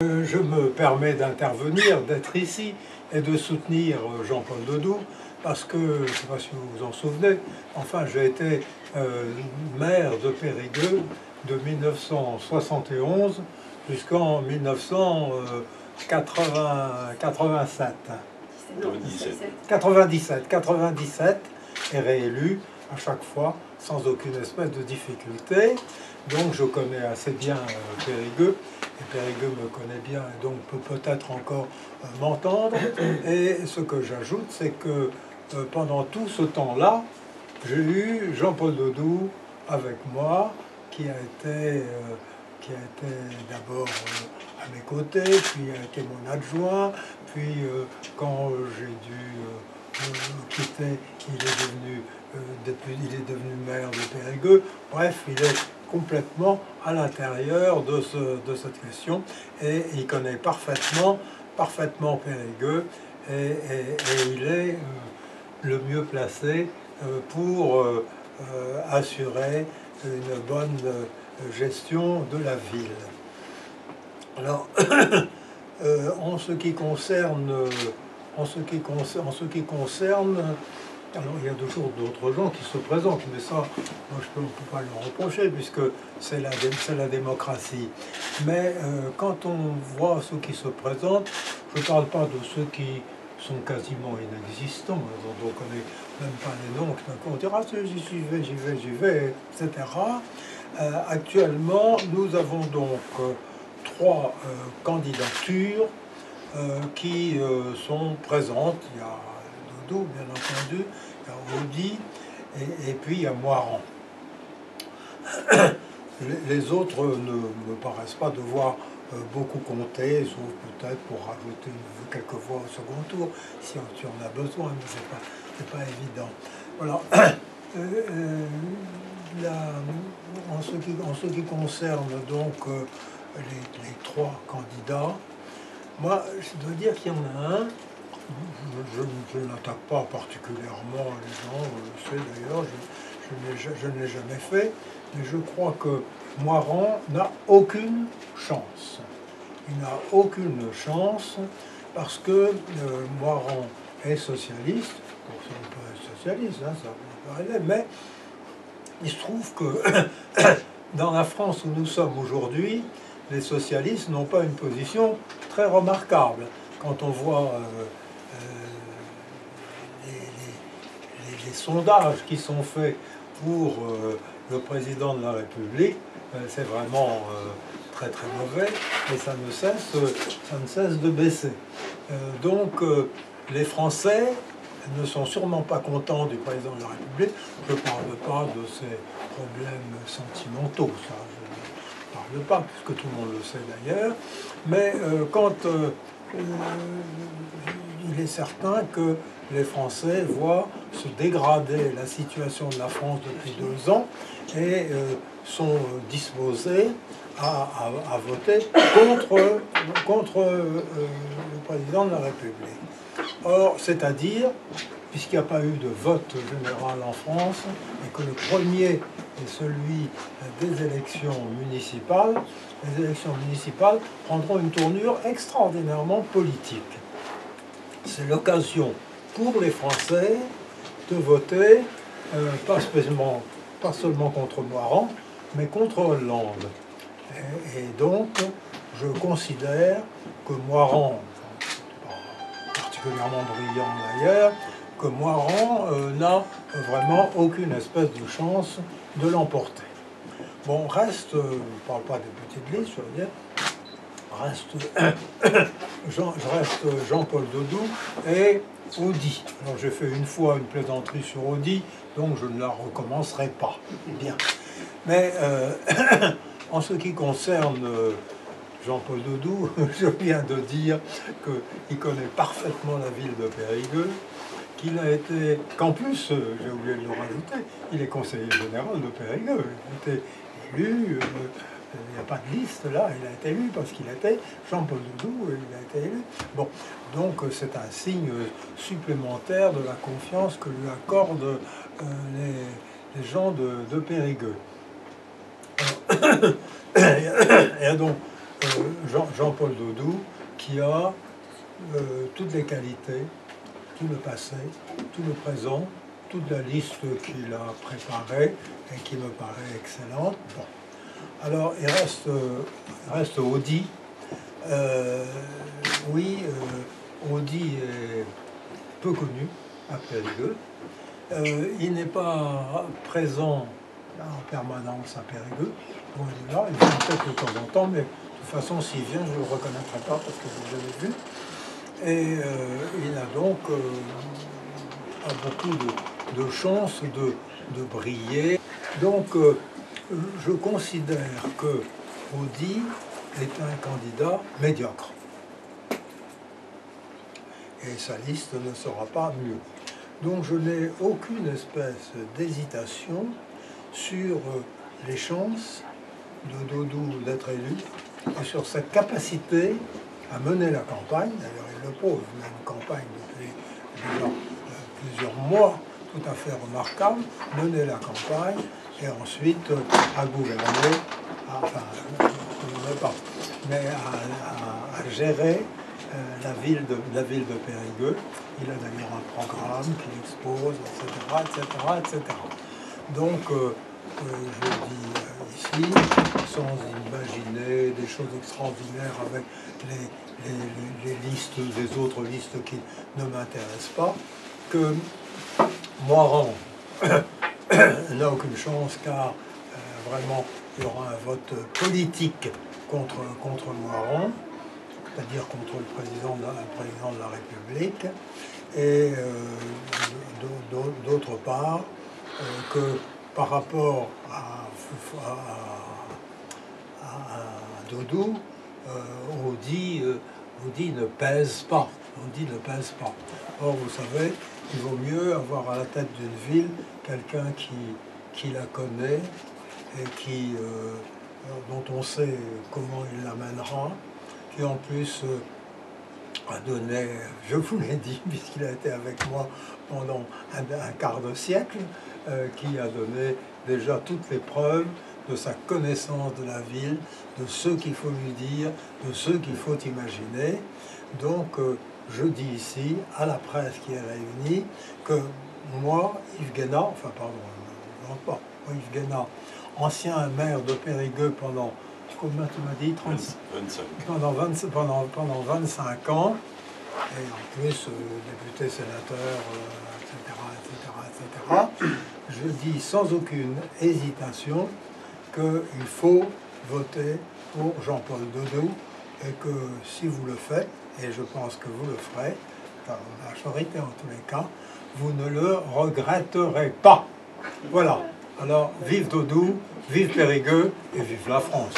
Je me permets d'intervenir, d'être ici et de soutenir Jean-Paul Dodou parce que, je ne sais pas si vous vous en souvenez, enfin j'ai été maire de Périgueux de 1971 jusqu'en 1987. 97 et réélu à chaque fois sans aucune espèce de difficulté. Donc je connais assez bien Périgueux, et Périgueux me connaît bien et donc peut peut-être encore m'entendre. Et ce que j'ajoute, c'est que pendant tout ce temps-là, j'ai eu Jean-Paul Dodou avec moi, qui a été d'abord à mes côtés, puis a été mon adjoint, puis quand j'ai dû quitter, il est devenu maire de Périgueux. Bref, il est complètement à l'intérieur de cette question et il connaît parfaitement Périgueux et il est le mieux placé pour assurer une bonne gestion de la ville. Alors, en ce qui concerne, alors il y a toujours d'autres gens qui se présentent, mais ça, moi, on ne peut pas le reprocher puisque c'est la démocratie. Mais quand on voit ceux qui se présentent, je ne parle pas de ceux qui sont quasiment inexistants, dont on ne connaît même pas les noms, on dira j'y vais, etc. Actuellement, nous avons donc 3 candidatures qui sont présentes. Il y a Dodou, bien entendu, il y a Audy, et puis il y a Moiran. Les autres ne me paraissent pas devoir beaucoup compter, sauf peut-être pour rajouter quelques voix au second tour, si on a besoin, mais c'est pas évident. Voilà. En ce qui concerne donc les 3 candidats, moi je dois dire qu'il y en a un, je n'attaque pas particulièrement les gens, je le sais d'ailleurs, je ne l'ai jamais fait, mais je crois que Moiran n'a aucune chance. Il n'a aucune chance parce que Moiran est socialiste, bon, ça ne peut être socialiste, hein, ça peut arriver, mais il se trouve que dans la France où nous sommes aujourd'hui, les socialistes n'ont pas une position très remarquable. Quand on voit les sondages qui sont faits pour le président de la République, c'est vraiment très très mauvais et ça ne cesse de baisser. Donc les Français ne sont sûrement pas contents du président de la République. Je ne parle pas de ses problèmes sentimentaux, ça je ne parle pas, puisque tout le monde le sait d'ailleurs. Mais quand il est certain que les Français voient se dégrader la situation de la France depuis 2 ans et sont disposés à voter contre le président de la République. Or, c'est-à-dire, puisqu'il n'y a pas eu de vote général en France, et que le premier est celui des élections municipales, les élections municipales prendront une tournure extraordinairement politique. C'est l'occasion pour les Français de voter, pas seulement contre Moiran, mais contre Hollande. Et donc, je considère que Moiran, particulièrement brillant d'ailleurs, que Moiran n'a vraiment aucune espèce de chance de l'emporter. Bon, reste, je ne parle pas des petites listes, je veux dire, reste Jean-Paul Dodou et Audy. Alors j'ai fait une fois une plaisanterie sur Audy, donc je ne la recommencerai pas. Bien. Mais en ce qui concerne Jean-Paul Dodou, je viens de dire qu'il connaît parfaitement la ville de Périgueux, qu'il a été, qu'en plus, j'ai oublié de le rajouter, il est conseiller général de Périgueux. Il a été élu, il n'y a pas de liste là, il a été élu parce qu'il était Jean-Paul Dodou, il a été élu. Bon, donc c'est un signe supplémentaire de la confiance que lui accordent les gens de Périgueux. Et donc, Jean-Paul Dodou, qui a toutes les qualités, tout le passé, tout le présent, toute la liste qu'il a préparée et qui me paraît excellente. Bon. Alors, il reste Audy. Oui, Audy est peu connu à Périgueux. Il n'est pas présent en permanence à Périgueux. Bon, il est là, il vient peut-être de temps en temps, mais de toute façon, s'il vient, je ne le reconnaîtrai pas parce que je l'ai vu. Et il n'a donc pas beaucoup de chances de briller. Donc, je considère que Audy est un candidat médiocre. Et sa liste ne sera pas mieux. Donc je n'ai aucune espèce d'hésitation sur les chances de Dodou d'être élu et sur sa capacité à mener la campagne. D'ailleurs, il le pose, il mène une campagne depuis déjà plusieurs mois, tout à fait remarquable, mener la campagne et ensuite à gouverner, pas, mais à gérer la ville de Périgueux. Il a d'ailleurs un programme qu'il expose, etc. Donc, je dis ici, sans imaginer des choses extraordinaires avec les listes, les autres listes qui ne m'intéressent pas, que Moiran n'a aucune chance car vraiment il y aura un vote politique contre Moiran, c'est-à-dire contre le président de la République, et d'autre part que par rapport à Dodou, Audy ne pèse pas. Audy ne pèse pas. Or, vous savez, il vaut mieux avoir à la tête d'une ville quelqu'un qui la connaît et dont on sait comment il l'amènera, qui en plus a donné, je vous l'ai dit, puisqu'il a été avec moi pendant un quart de siècle, qui a donné déjà toutes les preuves de sa connaissance de la ville, de ce qu'il faut lui dire, de ce qu'il faut imaginer. Donc, je dis ici, à la presse qui est réunie, que moi, Yves Guénat, Yves Guénat, ancien maire de Périgueux pendant, combien tu m'as dit, 25. Pendant 25 ans, et en plus député, sénateur, etc. Je dis sans aucune hésitation qu'il faut voter pour Jean-Paul Dodou et que si vous le faites, et je pense que vous le ferez, dans la majorité en tous les cas, vous ne le regretterez pas. Voilà. Alors, vive Dodou, vive Périgueux et vive la France.